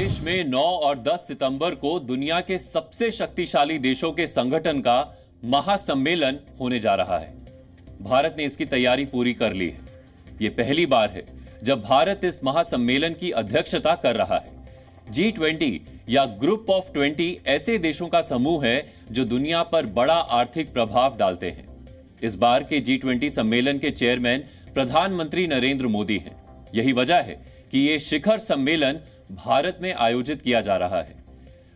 देश में 9 और 10 सितंबर को दुनिया के सबसे शक्तिशाली देशों के संगठन का महासम्मेलन होने जा रहा है। भारत ने इसकी तैयारी पूरी कर ली है। यह पहली बार है जब भारत इस महासम्मेलन की अध्यक्षता कर रहा है। G20 या ग्रुप ऑफ 20 ऐसे देशों का समूह है जो दुनिया पर बड़ा आर्थिक प्रभाव डालते हैं। इस बार के G20 सम्मेलन के चेयरमैन प्रधानमंत्री नरेंद्र मोदी हैं। यही वजह है कि ये शिखर सम्मेलन भारत में आयोजित किया जा रहा है।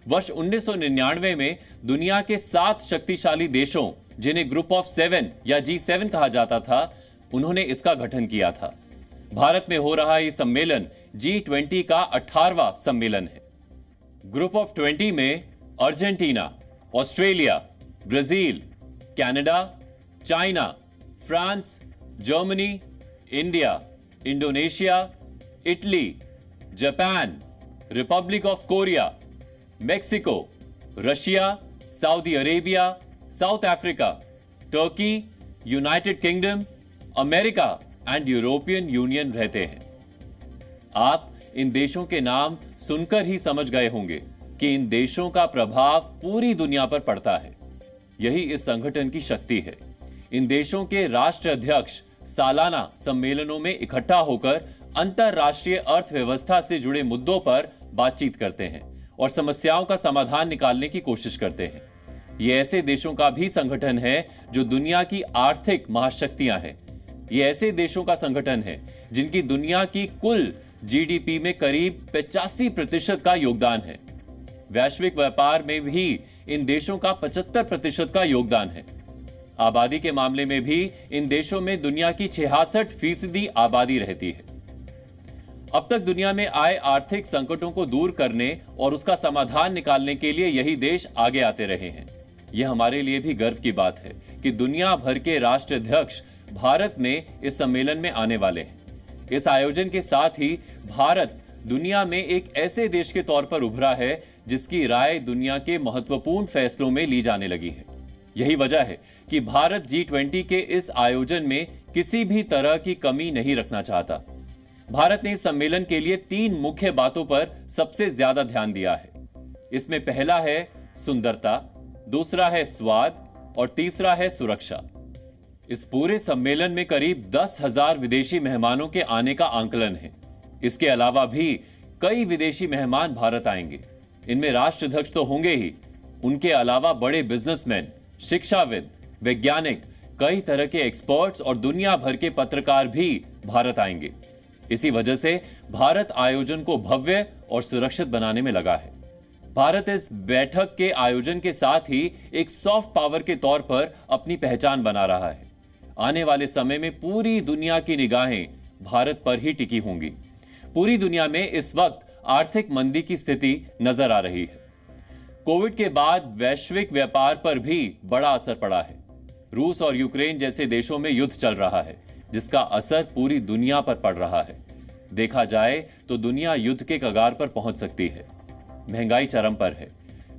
वर्ष 1999 में दुनिया के 7 शक्तिशाली देशों, जिन्हें ग्रुप ऑफ 7 या G7 कहा जाता था, उन्होंने इसका गठन किया था। भारत में हो रहा यह सम्मेलन G20 का 18वां सम्मेलन है। ग्रुप ऑफ 20 में Argentina, Australia, Brazil, Canada, China, France, Germany, India, Indonesia, Italy, Japan, Republic of Korea, Mexico, Russia, Saudi Arabia, south Africa, Turkey, United kingdom, America and European union रहते हैं। आप इन देशों के नाम सुनकर ही समझ गए होंगे कि इन देशों का प्रभाव पूरी दुनिया पर पड़ता है। यही इस संगठन की शक्ति है। इन देशों के राष्ट्र अध्यक्ष सालाना सम्मेलनों में इकट्ठा होकर अंतरराष्ट्रीय अर्थव्यवस्था से जुड़े मुद्दों पर बातचीत करते हैं और समस्याओं का समाधान निकालने की कोशिश करते हैं। ये ऐसे देशों का भी संगठन है जो दुनिया की आर्थिक महाशक्तियां हैं। ये ऐसे देशों का संगठन है जिनकी दुनिया की कुल जीडीपी में करीब 85% का योगदान है। वैश्विक व्यापार में भी इन देशों का 75% का योगदान है। आबादी के मामले में भी इन देशों में दुनिया की 66% आबादी रहती है। अब तक दुनिया में आए आर्थिक संकटों को दूर करने और उसका समाधान निकालने के लिए यही देश आगे आते रहे हैं। यह हमारे लिए भी गर्व की बात है कि दुनिया भर के राष्ट्राध्यक्ष भारत में इस सम्मेलन में आने वाले हैं। इस आयोजन के साथ ही भारत दुनिया में एक ऐसे देश के तौर पर उभरा है जिसकी राय दुनिया के महत्वपूर्ण फैसलों में ली जाने लगी है। यही वजह है कि भारत G20 के इस आयोजन में किसी भी तरह की कमी नहीं रखना चाहता। भारत ने इस सम्मेलन के लिए 3 मुख्य बातों पर सबसे ज्यादा ध्यान दिया है। इसमें पहला है सुंदरता, दूसरा है स्वाद और तीसरा है सुरक्षा। इस पूरे सम्मेलन में करीब 10,000 विदेशी मेहमानों के आने का आंकलन है। इसके अलावा भी कई विदेशी मेहमान भारत आएंगे। इनमें राष्ट्राध्यक्ष तो होंगे ही, उनके अलावा बड़े बिजनेसमैन, शिक्षाविद, वैज्ञानिक, कई तरह के एक्सपर्ट्स और दुनिया भर के पत्रकार भी भारत आएंगे। इसी वजह से भारत आयोजन को भव्य और सुरक्षित बनाने में लगा है। भारत इस बैठक के आयोजन के साथ ही एक सॉफ्ट पावर के तौर पर अपनी पहचान बना रहा है। आने वाले समय में पूरी दुनिया की निगाहें भारत पर ही टिकी होंगी। पूरी दुनिया में इस वक्त आर्थिक मंदी की स्थिति नजर आ रही है। कोविड के बाद वैश्विक व्यापार पर भी बड़ा असर पड़ा है। रूस और यूक्रेन जैसे देशों में युद्ध चल रहा है, जिसका असर पूरी दुनिया पर पड़ रहा है। देखा जाए तो दुनिया युद्ध के कगार पर पहुंच सकती है। महंगाई चरम पर है।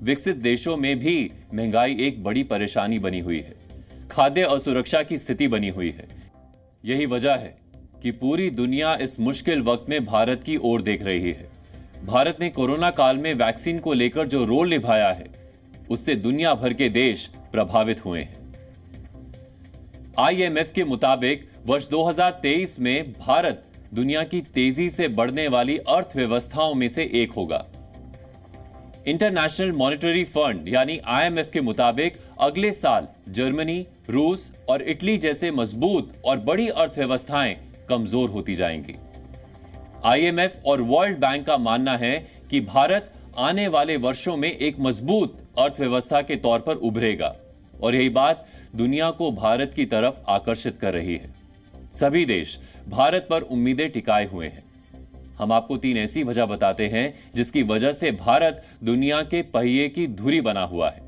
विकसित देशों में भी महंगाई एक बड़ी परेशानी बनी हुई है। खाद्य असुरक्षा की स्थिति बनी हुई है। यही वजह है कि पूरी दुनिया इस मुश्किल वक्त में भारत की ओर देख रही है। भारत ने कोरोना काल में वैक्सीन को लेकर जो रोल निभाया है, उससे दुनिया भर के देश प्रभावित हुए हैं। IMF के मुताबिक वर्ष 2023 में भारत दुनिया की तेजी से बढ़ने वाली अर्थव्यवस्थाओं में से एक होगा। इंटरनेशनल मॉनेटरी फंड यानी IMF के मुताबिक अगले साल जर्मनी, रूस और इटली जैसे मजबूत और बड़ी अर्थव्यवस्थाएं कमजोर होती जाएंगी। IMF और वर्ल्ड बैंक का मानना है कि भारत आने वाले वर्षों में एक मजबूत अर्थव्यवस्था के तौर पर उभरेगा और यही बात दुनिया को भारत की तरफ आकर्षित कर रही है। सभी देश भारत पर उम्मीदें टिकाए हुए हैं। हम आपको 3 ऐसी वजह बताते हैं जिसकी वजह से भारत दुनिया के पहिए की धुरी बना हुआ है।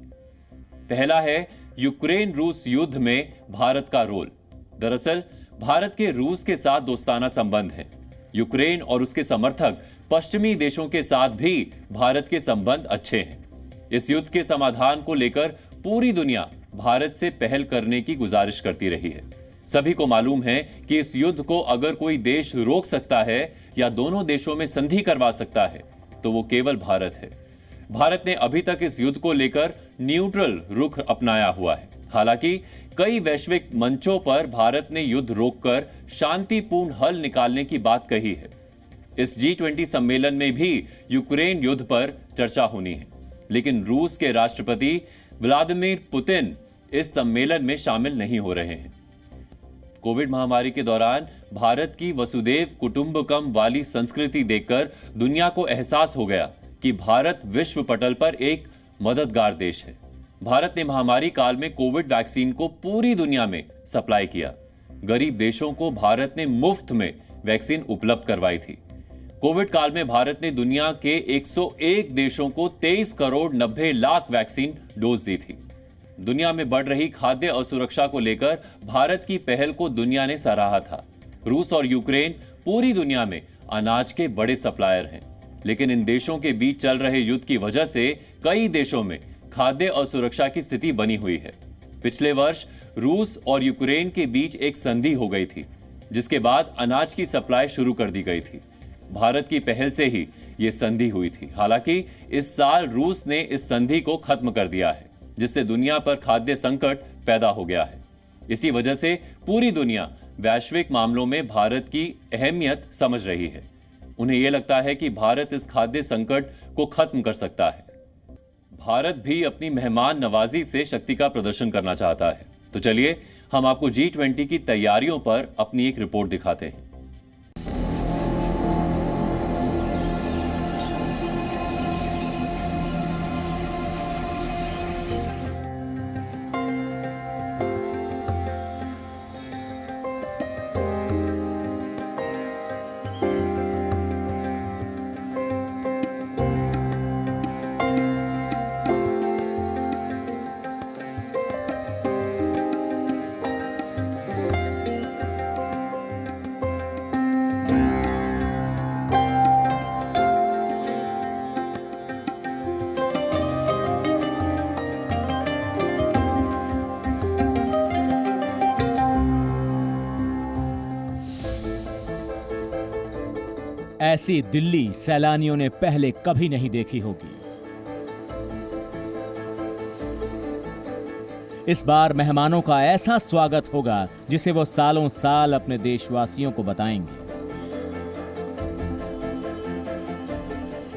पहला है यूक्रेन रूस युद्ध में भारत का रोल। दरअसल भारत के रूस के साथ दोस्ताना संबंध है। यूक्रेन और उसके समर्थक पश्चिमी देशों के साथ भी भारत के संबंध अच्छे हैं। इस युद्ध के समाधान को लेकर पूरी दुनिया भारत से पहल करने की गुजारिश करती रही है। सभी को मालूम है कि इस युद्ध को अगर कोई देश रोक सकता है या दोनों देशों में संधि करवा सकता है तो वो केवल भारत है। भारत ने अभी तक इस युद्ध को लेकर न्यूट्रल रुख अपनाया हुआ है। हालांकि कई वैश्विक मंचों पर भारत ने युद्ध रोककर शांतिपूर्ण हल निकालने की बात कही है। इस G20 सम्मेलन में भी यूक्रेन युद्ध पर चर्चा होनी है, लेकिन रूस के राष्ट्रपति व्लादिमीर पुतिन इस सम्मेलन में शामिल नहीं हो रहे हैं। कोविड महामारी के दौरान भारत की वसुदेव कुटुंबकम वाली संस्कृति देखकर दुनिया को एहसास हो गया कि भारत विश्व पटल पर एक मददगार देश है। भारत ने महामारी काल में कोविड वैक्सीन को पूरी दुनिया में सप्लाई किया। गरीब देशों को भारत ने मुफ्त में वैक्सीन उपलब्ध करवाई थी। कोविड काल में भारत ने दुनिया के 101 देशों को 23 करोड़ 90 लाख वैक्सीन डोज दी थी। दुनिया में बढ़ रही खाद्य असुरक्षा को लेकर भारत की पहल को दुनिया ने सराहा था। रूस और यूक्रेन पूरी दुनिया में अनाज के बड़े सप्लायर हैं, लेकिन इन देशों के बीच चल रहे युद्ध की वजह से कई देशों में खाद्य असुरक्षा की स्थिति बनी हुई है। पिछले वर्ष रूस और यूक्रेन के बीच एक संधि हो गई थी, जिसके बाद अनाज की सप्लाई शुरू कर दी गई थी। भारत की पहल से ही यह संधि हुई थी। हालांकि इस साल रूस ने इस संधि को खत्म कर दिया है, जिससे दुनिया पर खाद्य संकट पैदा हो गया है। इसी वजह से पूरी दुनिया वैश्विक मामलों में भारत की अहमियत समझ रही है। उन्हें यह लगता है कि भारत इस खाद्य संकट को खत्म कर सकता है। भारत भी अपनी मेहमान नवाजी से शक्ति का प्रदर्शन करना चाहता है। तो चलिए हम आपको G20 की तैयारियों पर अपनी एक रिपोर्ट दिखाते हैं। ऐसी दिल्ली सैलानियों ने पहले कभी नहीं देखी होगी। इस बार मेहमानों का ऐसा स्वागत होगा जिसे वो सालों साल अपने देशवासियों को बताएंगे।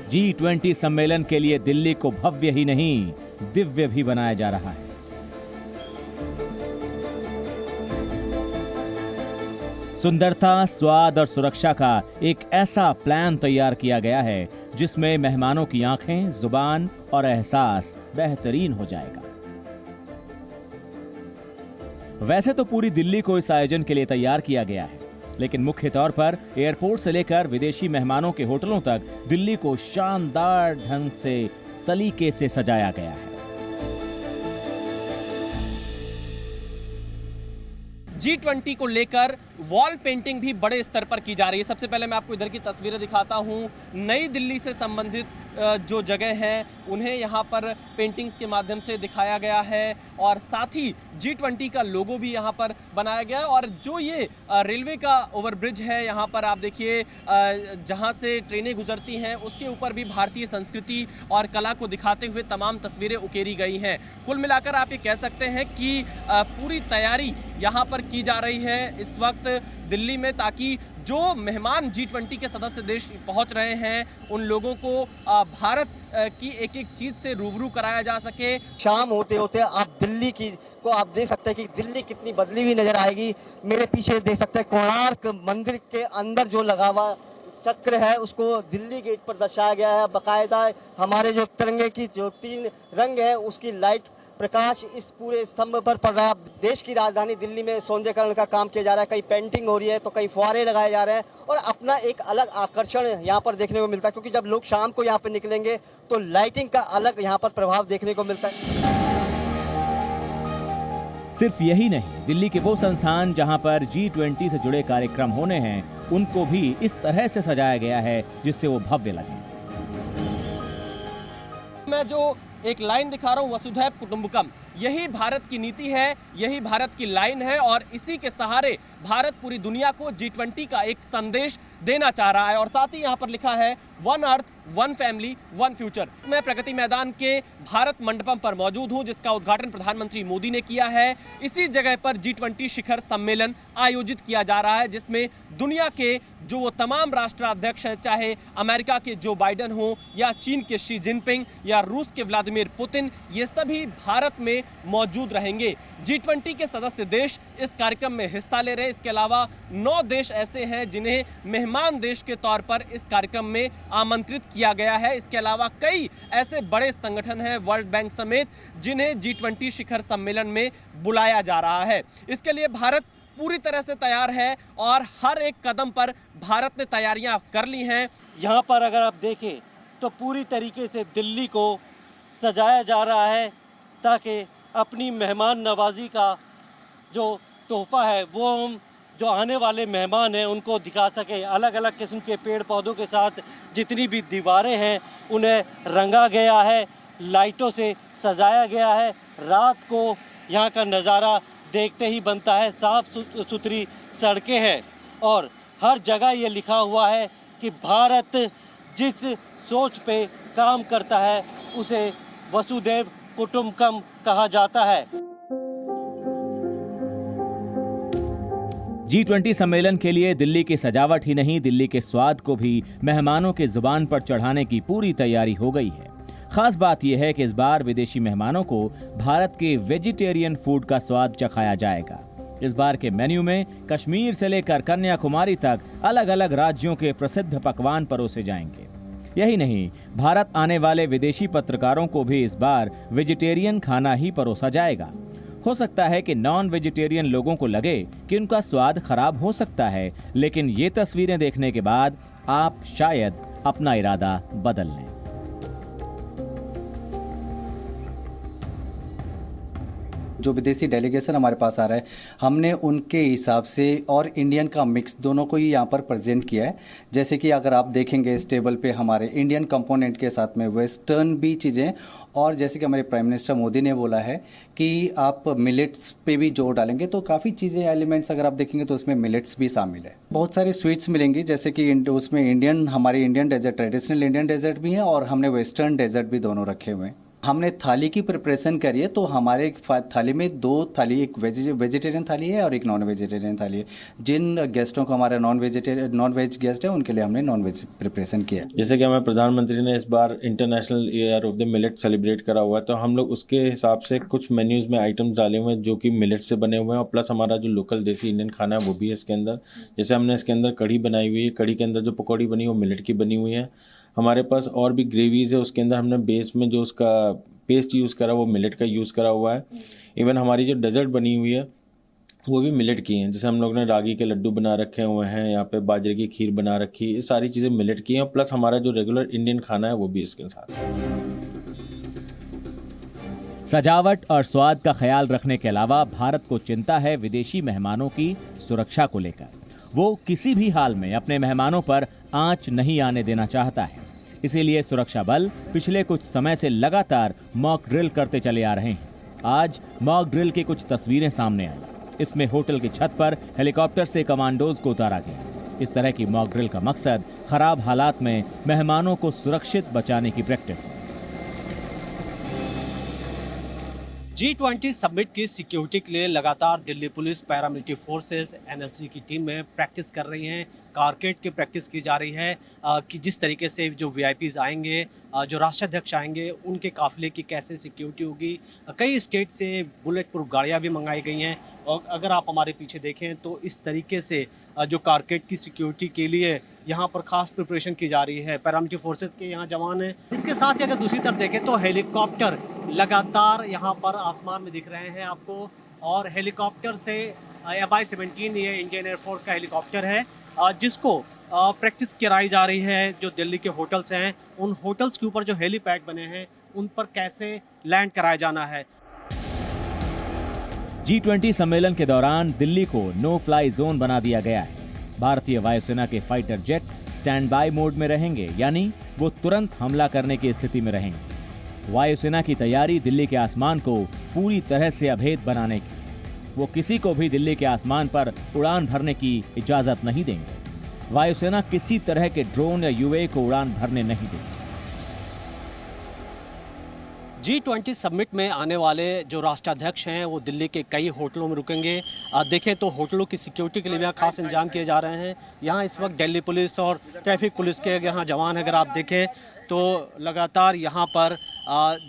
G20 सम्मेलन के लिए दिल्ली को भव्य ही नहीं, दिव्य भी बनाया जा रहा है। सुंदरता, स्वाद और सुरक्षा का एक ऐसा प्लान तैयार किया गया है जिसमें मेहमानों की आंखें, जुबान और एहसास बेहतरीन हो जाएगा। वैसे तो पूरी दिल्ली को इस आयोजन के लिए तैयार किया गया है, लेकिन मुख्य तौर पर एयरपोर्ट से लेकर विदेशी मेहमानों के होटलों तक दिल्ली को शानदार ढंग से सलीके से सजाया गया है। G20 को लेकर वॉल पेंटिंग भी बड़े स्तर पर की जा रही है। सबसे पहले मैं आपको इधर की तस्वीरें दिखाता हूं। नई दिल्ली से संबंधित जो जगह हैं उन्हें यहां पर पेंटिंग्स के माध्यम से दिखाया गया है और साथ ही G20 का लोगो भी यहां पर बनाया गया है। और जो ये रेलवे का ओवरब्रिज है, यहां पर आप देखिए जहां से ट्रेनें गुजरती हैं उसके ऊपर भी भारतीय संस्कृति और कला को दिखाते हुए तमाम तस्वीरें उकेरी गई हैं। कुल मिलाकर आप ये कह सकते हैं कि पूरी तैयारी यहाँ पर की जा रही है इस वक्त दिल्ली में, ताकि जो मेहमान G20 के सदस्य देश पहुंच रहे हैं उन लोगों को भारत की एक एक चीज से रूबरू कराया जा सके। शाम होते होते आप दिल्ली की को आप देख सकते हैं कि दिल्ली कितनी बदली हुई नजर आएगी। मेरे पीछे देख सकते हैं कोणार्क मंदिर के अंदर जो लगा हुआ चक्र है उसको दिल्ली गेट पर दर्शाया गया है। बाकायदा हमारे जो तिरंगे की जो 3 रंग है उसकी लाइट प्रकाश इस पूरे स्तंभ पर पड़ रहा है। देश की राजधानी दिल्ली में सौंदर्यीकरण का काम किया जा रहा है। कहीं पेंटिंग हो रही है तो कहीं फुहारे लगाए जा रहे हैं और अपना एक अलग आकर्षण यहाँ पर देखने को मिलता है, क्योंकि जब लोग शाम को यहाँ पर निकलेंगे तो लाइटिंग का अलग यहाँ पर प्रभाव देखने को मिलता है। सिर्फ यही नहीं, दिल्ली के वो संस्थान जहां पर G20 से जुड़े कार्यक्रम होने हैं उनको भी इस तरह से सजाया गया है जिससे वो भव्य लगे। मैं जो एक लाइन दिखा रहा हूं, वसुधैव कुटुंबकम, यही भारत की नीति है, यही भारत की लाइन है और इसी के सहारे भारत पूरी दुनिया को G20 का एक संदेश देना चाह रहा है। और साथ ही यहाँ पर लिखा है one earth, one family, one future. मैं प्रगति मैदान के भारत मंडपम पर मौजूद हूं, जिसका उद्घाटन प्रधानमंत्री मोदी ने किया है। इसी जगह पर G20 शिखर सम्मेलन आयोजित किया जा रहा है, जिसमें दुनिया के जो वो तमाम राष्ट्राध्यक्ष हैं, चाहे अमेरिका के जो बाइडेन हो या चीन के शी जिनपिंग या रूस के व्लादिमीर पुतिन, ये सभी भारत में मौजूद रहेंगे। G20 के सदस्य देश इस कार्यक्रम में हिस्सा ले रहे हैं। इसके अलावा 9 देश ऐसे हैं जिन्हें मेहमान देश के तौर पर इस कार्यक्रम में आमंत्रित किया गया है। इसके अलावा कई ऐसे बड़े संगठन हैं, वर्ल्ड बैंक समेत, जिन्हें G20 शिखर सम्मेलन में बुलाया जा रहा है। इसके लिए भारत पूरी तरह से तैयार है और हर एक कदम पर भारत ने तैयारियां कर ली हैं। यहाँ पर अगर आप देखें तो पूरी तरीके से दिल्ली को सजाया जा रहा है ताकि अपनी मेहमान नवाजी का जो तोहफा है वो हम जो आने वाले मेहमान हैं उनको दिखा सके। अलग अलग किस्म के पेड़ पौधों के साथ जितनी भी दीवारें हैं उन्हें रंगा गया है, लाइटों से सजाया गया है। रात को यहाँ का नज़ारा देखते ही बनता है। साफ़ सुथरी सड़कें हैं और हर जगह ये लिखा हुआ है कि भारत जिस सोच पे काम करता है उसे वसुधैव कुटुंबकम कहा जाता है। G20 सम्मेलन के लिए दिल्ली की सजावट ही नहीं, दिल्ली के स्वाद को भी मेहमानों के जुबान पर चढ़ाने की पूरी तैयारी हो गई है। खास बात यह है कि इस बार विदेशी मेहमानों को भारत के वेजिटेरियन फूड का स्वाद चखाया जाएगा। इस बार के मेन्यू में कश्मीर से लेकर कन्याकुमारी तक अलग अलग राज्यों के प्रसिद्ध पकवान परोसे जाएंगे। यही नहीं, भारत आने वाले विदेशी पत्रकारों को भी इस बार वेजिटेरियन खाना ही परोसा जाएगा। हो सकता है कि नॉन वेजिटेरियन लोगों को लगे कि उनका स्वाद खराब हो सकता है, लेकिन ये तस्वीरें देखने के बाद आप शायद अपना इरादा बदल लें। जो विदेशी डेलीगेशन हमारे पास आ रहा है, हमने उनके हिसाब से और इंडियन का मिक्स दोनों को ही यहाँ पर प्रेजेंट किया है। जैसे कि अगर आप देखेंगे इस टेबल पे हमारे इंडियन कंपोनेंट के साथ में वेस्टर्न भी चीज़ें, और जैसे कि हमारे प्राइम मिनिस्टर मोदी ने बोला है कि आप मिलेट्स पे भी जोर डालेंगे, तो काफ़ी चीज़ें एलिमेंट्स अगर आप देखेंगे तो उसमें मिलेट्स भी शामिल है। बहुत सारी स्वीट्स मिलेंगी, जैसे कि उसमें हमारे Indian desert, traditional Indian desert भी है और हमने वेस्टर्न डेजर्ट भी दोनों रखे हुए हैं। हमने थाली की प्रिपरेशन करी है, तो हमारे थाली में 2 थाली, एक वेजिटेरियन थाली है और एक नॉन वेजिटेरियन थाली है। जिन गेस्टों को हमारा नॉन वेज गेस्ट है उनके लिए हमने नॉन वेज प्रिपरेशन किया है। जैसे कि हमारे प्रधानमंत्री ने इस बार international year of the millet celebrate करा हुआ है, तो हम लोग उसके हिसाब से कुछ मेन्यूज में आइटम्स डाले हुए हैं जो कि मिलेट से बने हुए हैं, और प्लस हमारा जो लोकल देसी इंडियन खाना है वो भी है इसके अंदर। जैसे हमने इसके अंदर कढ़ी बनाई हुई है, कढ़ी के अंदर जो पकौड़ी बनी है वो मिलेट की बनी हुई है। हमारे पास और भी ग्रेवीज है, उसके अंदर हमने बेस में जो उसका पेस्ट यूज़ करा वो मिलेट का यूज़ करा हुआ है। इवन हमारी जो डेजर्ट बनी हुई है वो भी मिलेट की हैं। जैसे हम लोग ने रागी के लड्डू बना रखे हुए हैं, यहाँ पे बाजरे की खीर बना रखी है, ये सारी चीज़ें मिलेट की हैं। प्लस हमारा जो रेगुलर इंडियन खाना है वो भी इसके साथ है। सजावट और स्वाद का ख्याल रखने के अलावा भारत को चिंता है विदेशी मेहमानों की सुरक्षा को लेकर। वो किसी भी हाल में अपने मेहमानों पर आंच नहीं आने देना चाहता है। इसीलिए सुरक्षा बल पिछले कुछ समय से लगातार मॉक ड्रिल करते चले आ रहे हैं। आज मॉक ड्रिल की कुछ तस्वीरें सामने आई। इसमें होटल की छत पर हेलीकॉप्टर से कमांडोज को उतारा गया। इस तरह की मॉक ड्रिल का मकसद खराब हालात में मेहमानों को सुरक्षित बचाने की प्रैक्टिस है। G20 समिट की सिक्योरिटी के लिए लगातार Delhi police, paramilitary forces, NSG की टीम में प्रैक्टिस कर रही हैं। कारकेड की प्रैक्टिस की जा रही है कि जिस तरीके से जो वीआईपीज आएंगे, जो राष्ट्राध्यक्ष आएंगे, उनके काफिले की कैसे सिक्योरिटी होगी। कई स्टेट से बुलेट प्रूफ गाड़ियाँ भी मंगाई गई हैं, और अगर आप हमारे पीछे देखें तो इस तरीके से जो कारकेड की सिक्योरिटी के लिए यहाँ पर खास प्रिपरेशन की जा रही है। पैरामिलिट्री फोर्सेस के यहाँ जवान हैं। इसके साथ ही अगर दूसरी तरफ देखें तो हेलीकॉप्टर लगातार यहाँ पर आसमान में दिख रहे हैं आपको, और हेलीकॉप्टर से MI-17 ये इंडियन एयरफोर्स का हेलीकॉप्टर है जिसको प्रैक्टिस कराई जा रही है। जो दिल्ली के होटल्स हैं, उन होटल्स के ऊपर जो हेलीपैड बने हैं उन पर कैसे लैंड कराया जाना है। G20 सम्मेलन के दौरान दिल्ली को नो फ्लाई जोन बना दिया गया है। भारतीय वायुसेना के fighter jet stand by mode में रहेंगे, यानी वो तुरंत हमला करने की स्थिति में रहेंगे। वायुसेना की तैयारी दिल्ली के आसमान को पूरी तरह से अभेद बनाने की। वो किसी को भी दिल्ली के आसमान पर उड़ान भरने की इजाजत नहीं देंगे। वायुसेना किसी तरह के ड्रोन या यूएवी को उड़ान भरने नहीं देगी। G20 समिट में आने वाले जो राष्ट्राध्यक्ष हैं वो दिल्ली के कई होटलों में रुकेंगे। देखें तो होटलों की सिक्योरिटी के लिए भी खास इंतजाम किए जा रहे हैं। यहाँ इस वक्त दिल्ली पुलिस और ट्रैफिक पुलिस के यहाँ जवान, अगर आप देखें तो लगातार यहाँ पर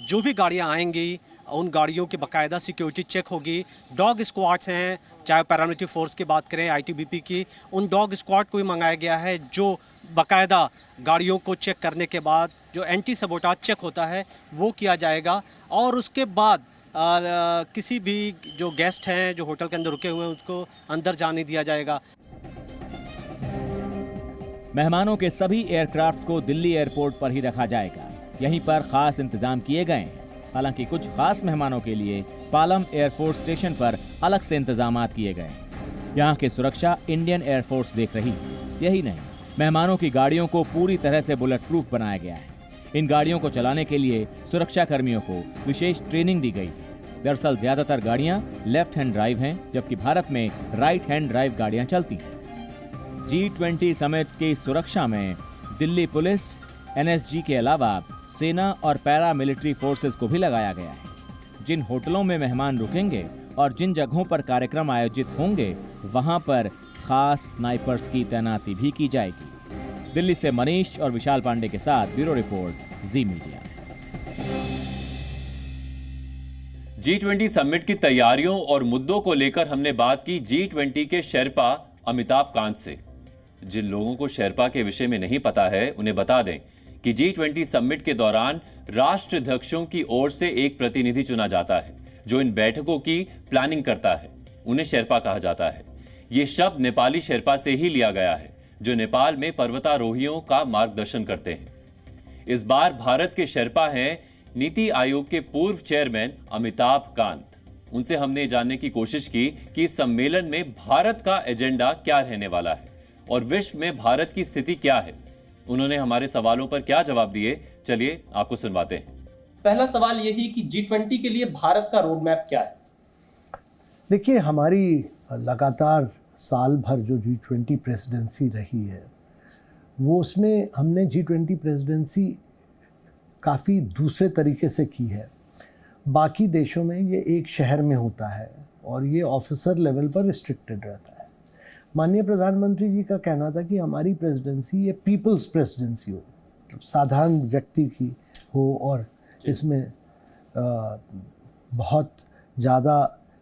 जो भी गाड़ियाँ आएंगी उन गाड़ियों की बाकायदा सिक्योरिटी चेक होगी। डॉग स्क्वाड्स हैं, चाहे पैरामिलिट्री फोर्स की बात करें, आईटीबीपी की, उन डॉग स्क्वाड को भी मंगाया गया है जो बाकायदा गाड़ियों को चेक करने के बाद जो एंटी सबोटाज चेक होता है वो किया जाएगा और उसके बाद किसी भी जो गेस्ट हैं जो होटल के अंदर रुके हुए हैं उसको अंदर जाने दिया जाएगा। मेहमानों के सभी एयरक्राफ्ट्स को दिल्ली एयरपोर्ट पर ही रखा जाएगा। यहीं पर खास इंतजाम किए गए हैं। हालांकि कुछ खास मेहमानों के लिए पालम एयरफोर्स स्टेशन पर अलग से इंतजामात किए गए हैं। यहाँ की सुरक्षा इंडियन एयरफोर्स देख रही है। यही नहीं, मेहमानों की गाड़ियों को पूरी तरह से बुलेट प्रूफ बनाया गया है। इन गाड़ियों को चलाने के लिए सुरक्षा कर्मियों को विशेष ट्रेनिंग दी गई है। दरअसल ज्यादातर गाड़ियां लेफ्ट हैंड ड्राइव हैं, जबकि भारत में राइट हैंड ड्राइव गाड़ियां चलती हैं। G20 समिट की सुरक्षा में दिल्ली पुलिस, NSG के अलावा सेना और पैरा मिलिट्री फोर्सेस को भी लगाया गया है। जिन होटलों में मेहमान रुकेंगे और जिन जगहों पर कार्यक्रम आयोजित होंगे वहां पर खास स्नाइपर्स की तैनाती भी की जाएगी। दिल्ली से मनीष और विशाल पांडे के साथ ब्यूरो रिपोर्ट, जी मीडिया। G20 समिट की तैयारियों और मुद्दों को लेकर हमने बात की G20 के शेरपा अमिताभ कांत से। जिन लोगों को शेरपा के विषय में नहीं पता है उन्हें बता दें कि G20 समिट के दौरान राष्ट्राध्यक्षों की ओर से एक प्रतिनिधि चुना जाता है जो इन बैठकों की प्लानिंग करता है। उन्हें शेरपा कहा जाता है। यह शब्द नेपाली शेरपा से ही लिया गया है जो नेपाल में पर्वतारोहियों का मार्गदर्शन करते हैं। इस बार भारत के शेरपा हैं नीति आयोग के पूर्व चेयरमैन अमिताभ कांत। उनसे हमने जानने की कोशिश की कि इस सम्मेलन में भारत का एजेंडा क्या रहने वाला है और विश्व में भारत की स्थिति क्या है। उन्होंने हमारे सवालों पर क्या जवाब दिए, चलिए आपको सुनवाते हैं। पहला सवाल यही कि G20 के लिए भारत का रोड मैप क्या है? देखिए, हमारी लगातार साल भर जो G20 प्रेसिडेंसी रही है वो उसमें हमने G20 प्रेसिडेंसी काफ़ी दूसरे तरीके से की है। बाकी देशों में ये एक शहर में होता है और ये ऑफिसर लेवल पर रिस्ट्रिक्टेड रहता है। माननीय प्रधानमंत्री जी का कहना था कि हमारी प्रेसिडेंसी ये पीपल्स प्रेसिडेंसी हो, साधारण व्यक्ति की हो और इसमें बहुत ज़्यादा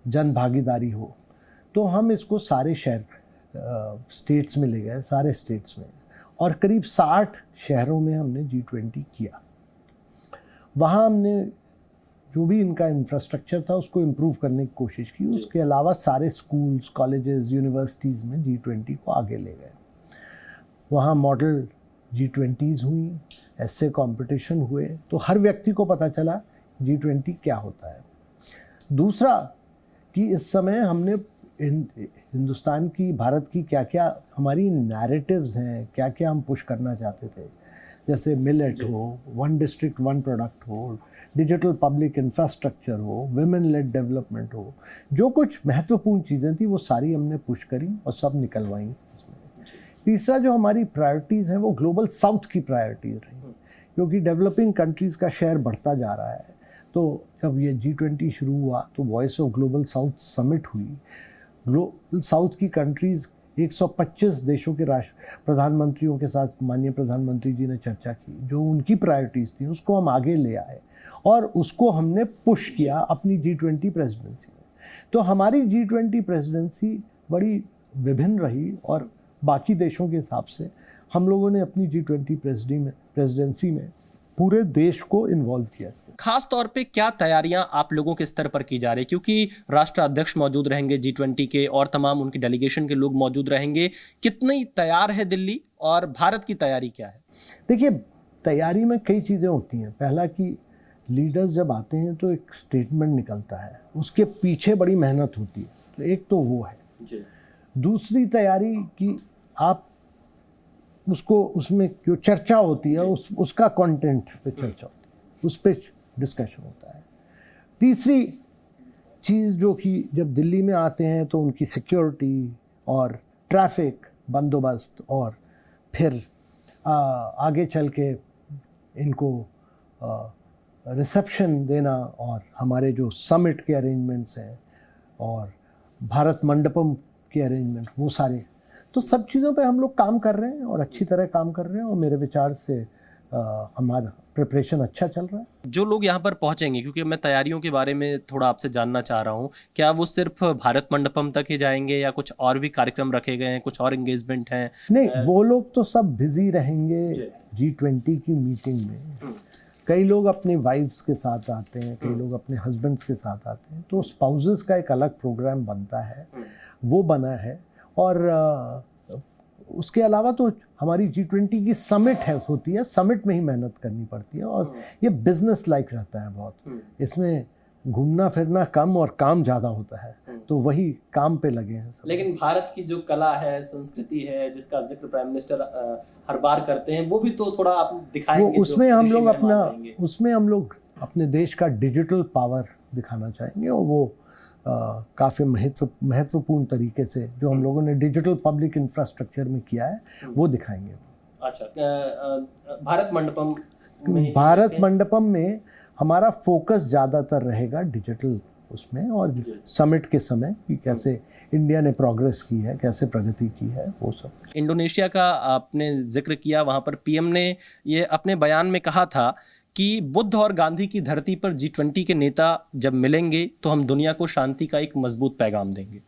जन भागीदारी हो। तो हम इसको सारे शहर स्टेट्स में ले गए, सारे स्टेट्स में, और करीब 60 शहरों में हमने G20 किया। वहाँ हमने जो भी इनका इंफ्रास्ट्रक्चर था उसको इम्प्रूव करने की कोशिश की। उसके अलावा सारे स्कूल्स, कॉलेजेस, यूनिवर्सिटीज़ में G20 को आगे ले गए। वहाँ मॉडल G20s हुई, ऐसे कंपटीशन हुए, तो हर व्यक्ति को पता चला G20 क्या होता है। दूसरा कि इस समय हमने हिंदुस्तान की, भारत की क्या क्या हमारी नैरेटिव्स हैं, क्या क्या हम पुश करना चाहते थे, जैसे मिलेट हो, वन डिस्ट्रिक्ट वन प्रोडक्ट हो, डिजिटल पब्लिक इंफ्रास्ट्रक्चर हो, विमेन लेड डेवलपमेंट हो, जो कुछ महत्वपूर्ण चीज़ें थी वो सारी हमने पुश करी और सब निकलवाई इसमें। तीसरा जो हमारी प्रायोरिटीज़ हैं वो ग्लोबल साउथ की प्रायोरिटीज़ रही, क्योंकि डेवलपिंग कंट्रीज़ का शेयर बढ़ता जा रहा है। तो जब ये G20 शुरू हुआ तो voice of global south summit हुई। ग्लोबल साउथ की कंट्रीज़ 125 देशों के राष्ट्र प्रधानमंत्रियों के साथ माननीय प्रधानमंत्री जी ने चर्चा की। जो उनकी प्रायोरिटीज़ थी उसको हम आगे ले आए और उसको हमने पुश किया अपनी G20 प्रेसिडेंसी में। तो हमारी G20 प्रेसिडेंसी बड़ी विभिन्न रही और बाकी देशों के हिसाब से हम लोगों ने अपनी G20 प्रेसिडेंसी में पूरे देश को इन्वॉल्व किया। खास तौर पे क्या तैयारियां आप लोगों के स्तर पर की जा रही है, क्योंकि राष्ट्राध्यक्ष मौजूद रहेंगे G20 के और तमाम उनकी डेलीगेशन के लोग मौजूद रहेंगे। कितनी तैयार है दिल्ली और भारत की तैयारी क्या है? देखिए, तैयारी में कई चीज़ें होती हैं। पहला कि लीडर्स जब आते हैं तो एक स्टेटमेंट निकलता है, उसके पीछे बड़ी मेहनत होती है, तो एक तो वो है जी। दूसरी तैयारी कि आप उसको, उसमें जो चर्चा होती है उसका कंटेंट पे चर्चा होती है, उस पे डिस्कशन होता है। तीसरी चीज़ जो कि जब दिल्ली में आते हैं तो उनकी सिक्योरिटी और ट्रैफिक बंदोबस्त और फिर आगे चल के इनको रिसेप्शन देना और हमारे जो समिट के अरेंजमेंट्स हैं और भारत मंडपम के अरेंजमेंट, वो सारे, तो सब चीज़ों पे हम लोग काम कर रहे हैं और अच्छी तरह काम कर रहे हैं और मेरे विचार से हमारा प्रिपरेशन अच्छा चल रहा है। जो लोग यहाँ पर पहुँचेंगे, क्योंकि मैं तैयारियों के बारे में थोड़ा आपसे जानना चाह रहा हूँ, क्या वो सिर्फ भारत मंडपम तक ही जाएंगे या कुछ और भी कार्यक्रम रखे गए हैं, कुछ और एंगेजमेंट हैं? नहीं, वो लोग तो सब बिजी रहेंगे G20 की मीटिंग में। कई लोग अपनी वाइफ्स के साथ आते हैं, कई लोग अपने हस्बैंड्स के साथ आते हैं, तो स्पाउसेस का एक अलग प्रोग्राम बनता है, वो बना है। और उसके अलावा तो हमारी G20 की समिट होती है, समिट में ही मेहनत करनी पड़ती है और ये बिजनेस लाइक रहता है बहुत। इसमें घूमना फिरना कम और काम ज़्यादा होता है, तो वही काम पे लगे हैं सब। लेकिन भारत की जो कला है, संस्कृति है, जिसका जिक्र प्राइम मिनिस्टर हर बार करते हैं, वो भी तो थोड़ा आप दिखाएंगे। उसमें हम लोग अपने देश का डिजिटल पावर दिखाना चाहेंगे और वो काफ़ी महत्वपूर्ण तरीके से जो हम लोगों ने डिजिटल पब्लिक इंफ्रास्ट्रक्चर में किया है वो दिखाएंगे। अच्छा, भारत मंडपम में हमारा फोकस ज़्यादातर रहेगा डिजिटल उसमें, और समिट के समय कि कैसे इंडिया ने प्रोग्रेस की है, कैसे प्रगति की है, वो सब। इंडोनेशिया का आपने जिक्र किया, वहाँ पर पीएम ने ये अपने बयान में कहा था कि बुद्ध और गांधी की धरती पर G20 के नेता जब मिलेंगे तो हम दुनिया को शांति का एक मजबूत पैगाम देंगे।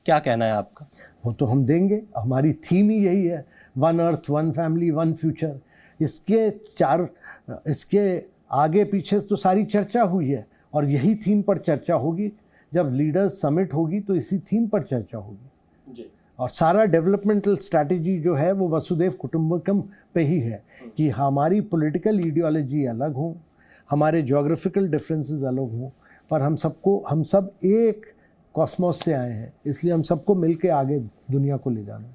क्या कहना है आपका? वो तो हम देंगे, हमारी थीम ही यही है, one earth, one family, one future. इसके आगे पीछे तो सारी चर्चा हुई है और यही थीम पर चर्चा होगी। जब लीडर्स समिट होगी तो इसी थीम पर चर्चा होगी जी। और सारा डेवलपमेंटल स्ट्रैटेजी जो है वो वसुधैव कुटुंबकम पे ही है कि हमारी पॉलिटिकल आइडियोलॉजी अलग हो, हमारे ज्योग्राफिकल डिफरेंसेस अलग हों, पर हम सब एक कॉस्मोस से आए हैं, इसलिए हम सबको मिलके आगे दुनिया को ले जाना है।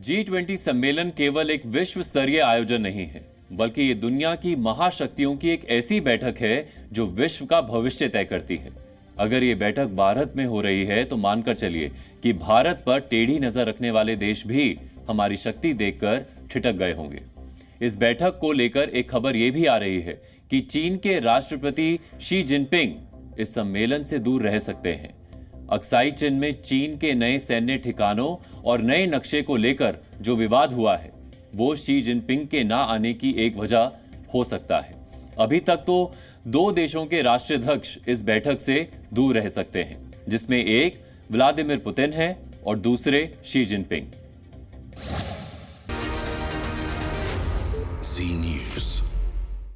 G20 सम्मेलन केवल एक विश्व स्तरीय आयोजन नहीं है, बल्कि ये दुनिया की महाशक्तियों की एक ऐसी बैठक है जो विश्व का भविष्य तय करती है। अगर ये बैठक भारत में हो रही है तो मानकर चलिए कि भारत पर टेढ़ी नजर रखने वाले देश भी हमारी शक्ति देखकर ठिठक गए होंगे। इस बैठक को लेकर एक खबर यह भी आ रही है कि चीन के राष्ट्रपति शी जिनपिंग इस सम्मेलन से दूर रह सकते हैं। अक्साई चिन में चीन के नए सैन्य ठिकानों और नए नक्शे को लेकर जो विवाद हुआ है वो शी जिनपिंग के ना आने की एक वजह हो सकता है। अभी तक तो 2 देशों के राष्ट्राध्यक्ष इस बैठक से दूर रह सकते हैं, जिसमें एक व्लादिमीर पुतिन है और दूसरे शी जिनपिंग।